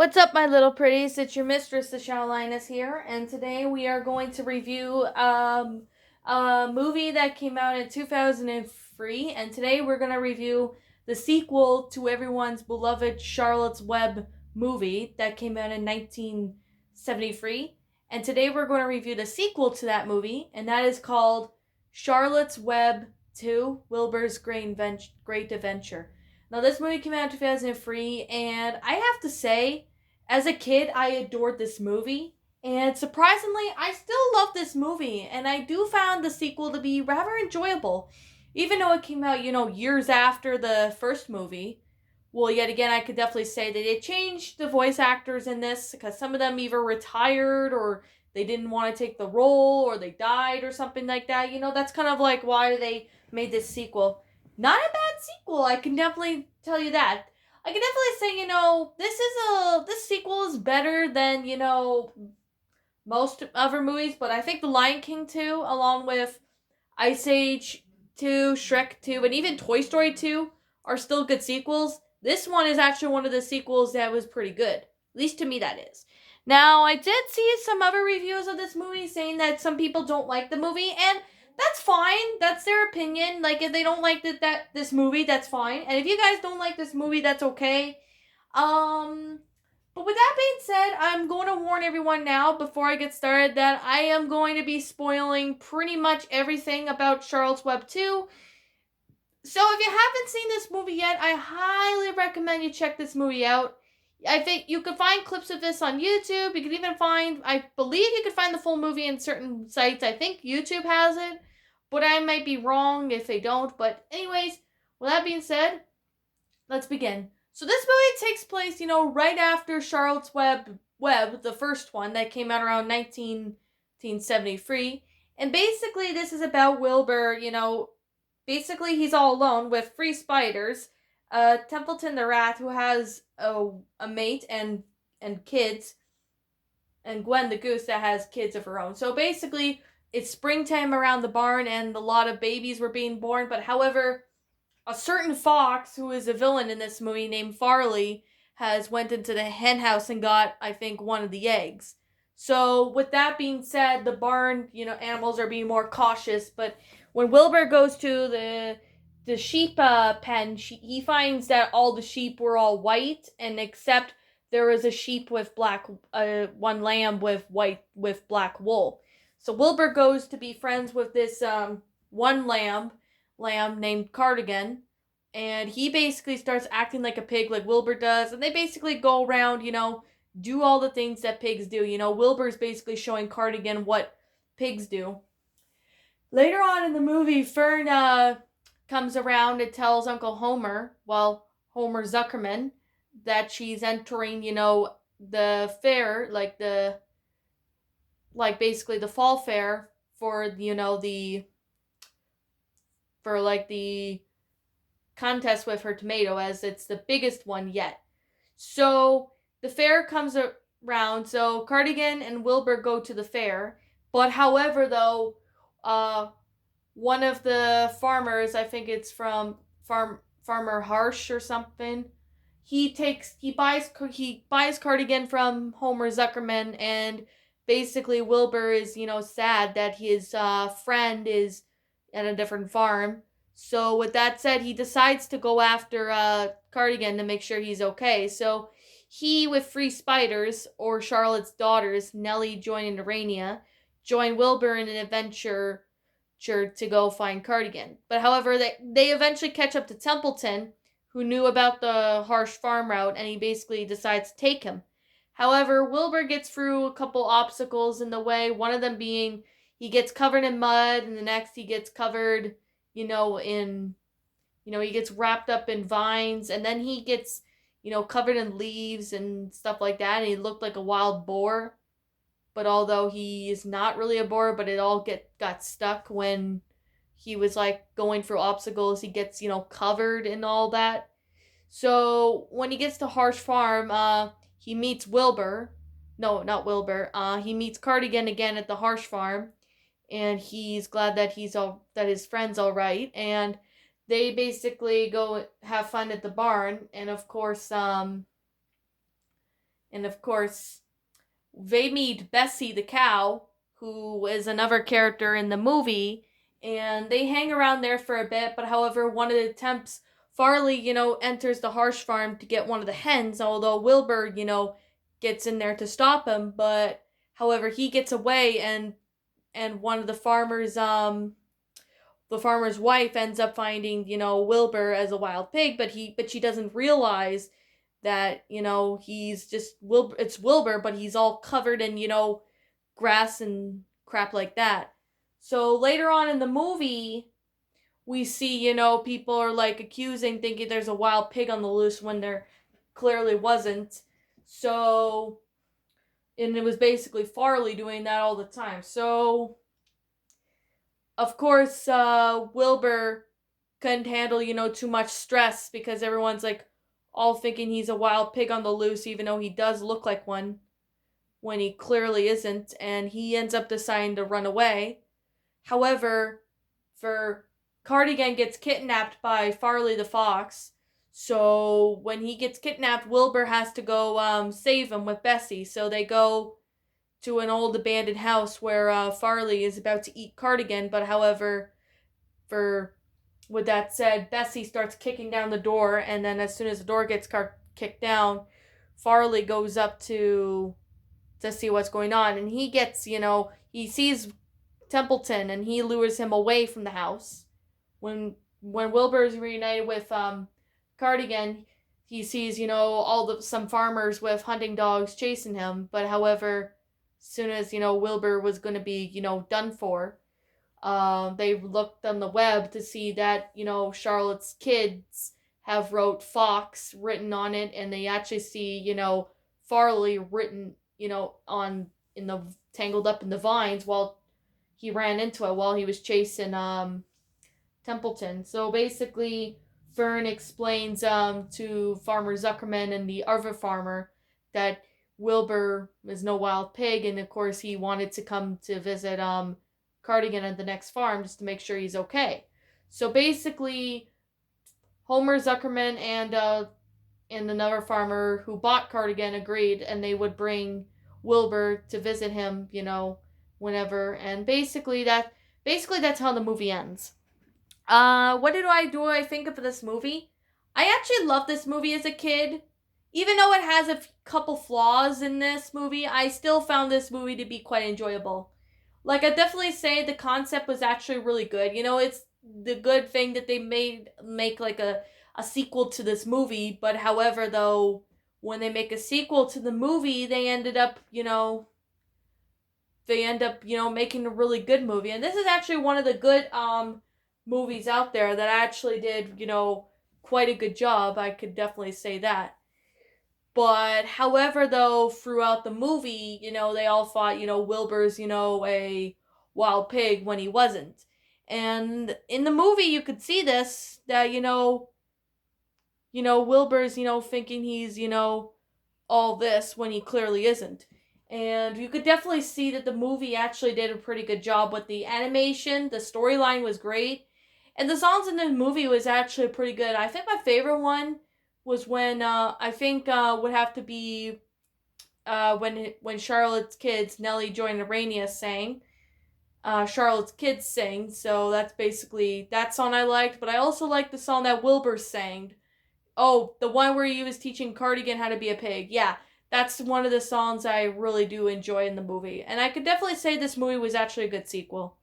What's up, my little pretties? It's your mistress, the Lioness here, and today we are going to review a movie that came out in 2003, and today we're going to review the sequel to everyone's beloved Charlotte's Web movie that came out in 1973. And today we're going to review the sequel to that movie, and that is called Charlotte's Web 2 Wilbur's Great Adventure. Now, this movie came out in 2003, and I have to say, as a kid, I adored this movie, and surprisingly, I still love this movie, and I do found the sequel to be rather enjoyable, even though it came out, years after the first movie. Well, yet again, I could definitely say that they changed the voice actors in this because some of them either retired or they didn't want to take the role or they died or something like that. That's kind of like why they made this sequel. Not a bad sequel, I can definitely tell you that. I can definitely say, this sequel is better than, most other movies, but I think The Lion King 2, along with Ice Age 2, Shrek 2, and even Toy Story 2 are still good sequels. This one is actually one of the sequels that was pretty good. At least to me, that is. Now, I did see some other reviews of this movie saying that some people don't like the movie, and that's fine. That's their opinion. Like, if they don't like this movie, that's fine. And if you guys don't like this movie, that's okay. Um, but with that being said, I'm going to warn everyone now before I get started that I am going to be spoiling pretty much everything about Charlotte's Web 2. So if you haven't seen this movie yet, I highly recommend you check this movie out. I think you can find clips of this on YouTube. You can even I believe you can find the full movie in certain sites. I think YouTube has it, but I might be wrong if they don't. But anyways, with that being said, let's begin. So this movie takes place, right after Charlotte's Web, the first one that came out around 1973. And basically this is about Wilbur, basically he's all alone with three spiders. Templeton the rat, who has a mate and kids, and Gwen the goose that has kids of her own. So basically, it's springtime around the barn, and a lot of babies were being born. But however, a certain fox, who is a villain in this movie named Farley, has went into the hen house and got, I think, one of the eggs. So with that being said, the barn, animals are being more cautious. But when Wilbur goes to the sheep pen, he finds that all the sheep were all white, and except there was a sheep with one lamb with black wool. So Wilbur goes to be friends with this one lamb named Cardigan, and he basically starts acting like a pig, like Wilbur does, and they basically go around, do all the things that pigs do. Wilbur's basically showing Cardigan what pigs do. Later on in the movie, Fern comes around and tells Uncle Homer, Homer Zuckerman, that she's entering, the fair, basically the fall fair for, the contest with her tomato, as it's the biggest one yet. So the fair comes around, so Cardigan and Wilbur go to the fair, but however, though, one of the farmers, I think it's from Farmer Harsh or something, he buys Cardigan from Homer Zuckerman, and basically Wilbur is, sad that his friend is at a different farm. So with that said, he decides to go after Cardigan to make sure he's okay. So he, with three spiders, or Charlotte's daughters, Nellie, Joy, and Urania, join Wilbur in an adventure to go find Cardigan. But however, they eventually catch up to Templeton, who knew about the Harsh farm route, and he basically decides to take him. However, Wilbur gets through a couple obstacles in the way, one of them being he gets covered in mud, and the next he gets covered, he gets wrapped up in vines, and then he gets, covered in leaves and stuff like that, and he looked like a wild boar. But although he is not really a boar, but it all got stuck when he was going through obstacles, he gets, covered in all that. So when he gets to Harsh Farm, he meets Wilbur. No, not Wilbur. He meets Cardigan again at the Harsh Farm, and he's glad that that his friend's all right, and they basically go have fun at the barn, and of course, And of course, they meet Bessie the cow, who is another character in the movie, and they hang around there for a bit. But however, one of the temps, Farley, enters the Harsh farm to get one of the hens, although Wilbur, gets in there to stop him. But however, he gets away, and one of the farmer's wife ends up finding, Wilbur as a wild pig, but she doesn't realize that, he's just Wilbur. It's Wilbur, but he's all covered in, grass and crap like that. So later on in the movie, we see, people are like accusing, thinking there's a wild pig on the loose when there clearly wasn't. So, and it was basically Farley doing that all the time. So, of course, Wilbur couldn't handle, too much stress because everyone's like all thinking he's a wild pig on the loose, even though he does look like one when he clearly isn't, and he ends up deciding to run away. However, for Cardigan gets kidnapped by Farley the fox, so when he gets kidnapped, Wilbur has to go save him with Bessie. So they go to an old abandoned house where Farley is about to eat Cardigan, but however, for with that said, Bessie starts kicking down the door, and then as soon as the door gets kicked down, Farley goes up to see what's going on, and he gets, he sees Templeton, and he lures him away from the house. When Wilbur is reunited with Cardigan, he sees, some farmers with hunting dogs chasing him, but however, as soon as, Wilbur was going to be, done for, they looked on the web to see that, Charlotte's kids have wrote Fox written on it, and they actually see, Farley written, on in the tangled up in the vines while he ran into it while he was chasing Templeton. So basically, Fern explains to Farmer Zuckerman and the other farmer that Wilbur is no wild pig, and of course he wanted to come to visit Cardigan at the next farm just to make sure he's okay. So basically, Homer Zuckerman and another farmer who bought Cardigan agreed, and they would bring Wilbur to visit him, whenever. And basically that's how the movie ends. What do I think of this movie? I actually loved this movie as a kid. Even though it has a couple flaws in this movie, I still found this movie to be quite enjoyable. Like, I definitely say the concept was actually really good. It's the good thing that they make like a sequel to this movie, but however, though, when they make a sequel to the movie, they end up, making a really good movie. And this is actually one of the good movies out there that actually did, quite a good job. I could definitely say that. But however, though, throughout the movie, they all thought, Wilbur's, a wild pig when he wasn't. And in the movie, you could see this, that, Wilbur's, thinking he's, all this when he clearly isn't. And you could definitely see that the movie actually did a pretty good job with the animation. The storyline was great. And the songs in the movie was actually pretty good. I think my favorite one was when, I think would have to be when Charlotte's kids, Nellie Joy and Arania sang. Charlotte's kids sang. So that's basically that song I liked. But I also liked the song that Wilbur sang. Oh, the one where he was teaching Cardigan how to be a pig. Yeah, that's one of the songs I really do enjoy in the movie. And I could definitely say this movie was actually a good sequel.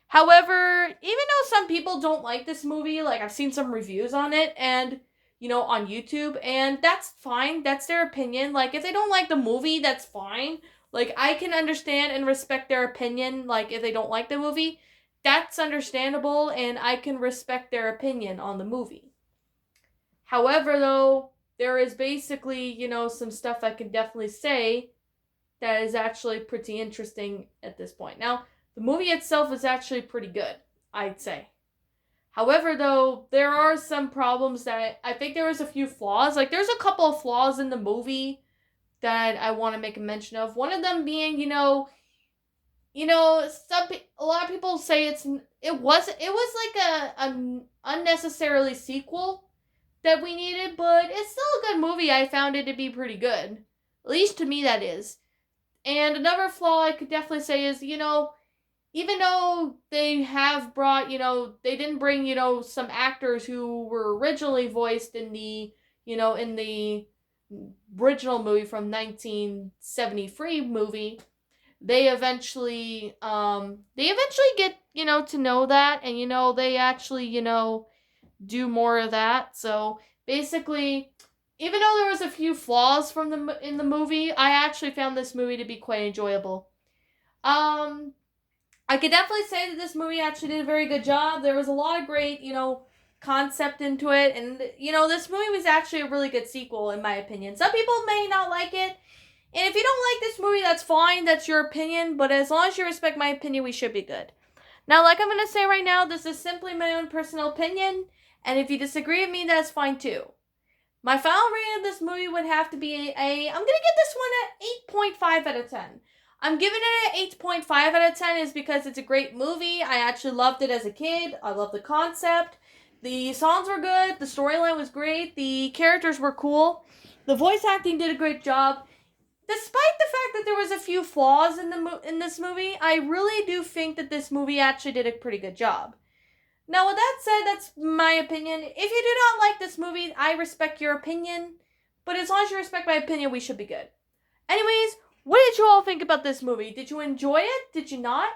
However, even though some people don't like this movie, like I've seen some reviews on it and, on YouTube, and that's fine. That's their opinion. Like, if they don't like the movie, that's fine. Like, I can understand and respect their opinion. Like, if they don't like the movie, that's understandable, and I can respect their opinion on the movie. However, though, there is basically, some stuff I can definitely say that is actually pretty interesting at this point. Now, the movie itself is actually pretty good, I'd say. However, though, there are some problems that I think there was a few flaws. Like, there's a couple of flaws in the movie that I want to make a mention of. One of them being, a lot of people say it was like a unnecessarily sequel that we needed, but it's still a good movie. I found it to be pretty good. At least to me, that is. And another flaw I could definitely say is, even though they have brought, they didn't bring, some actors who were originally voiced in the original movie from 1973 movie, they eventually get, to know that, and, they actually, do more of that. So basically, even though there was a few flaws in the movie, I actually found this movie to be quite enjoyable. Um, I could definitely say that this movie actually did a very good job. There was a lot of great, concept into it, and this movie was actually a really good sequel in my opinion. Some people may not like it, and if you don't like this movie, that's fine. That's your opinion, but as long as you respect my opinion, we should be good. Now, like I'm going to say right now, this is simply my own personal opinion, and if you disagree with me, that's fine too. My final rating of this movie would have to be I'm going to give this one an 8.5 out of 10. I'm giving it an 8.5 out of 10 is because it's a great movie. I actually loved it as a kid. I love the concept. The songs were good. The storyline was great. The characters were cool. The voice acting did a great job. Despite the fact that there was a few flaws in this movie, I really do think that this movie actually did a pretty good job. Now, with that said, that's my opinion. If you do not like this movie, I respect your opinion. But as long as you respect my opinion, we should be good. Anyways, what did you all think about this movie? Did you enjoy it? Did you not?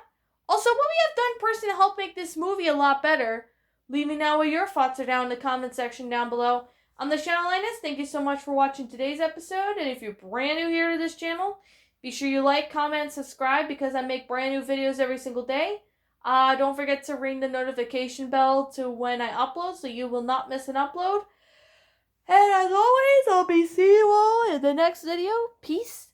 Also, what we have done personally to help make this movie a lot better? Leave me know what your thoughts are down in the comment section down below. I'm the channel Lioness. Thank you so much for watching today's episode. And if you're brand new here to this channel, be sure you like, comment, and subscribe because I make brand new videos every single day. Don't forget to ring the notification bell to when I upload so you will not miss an upload. And as always, I'll be seeing you all in the next video. Peace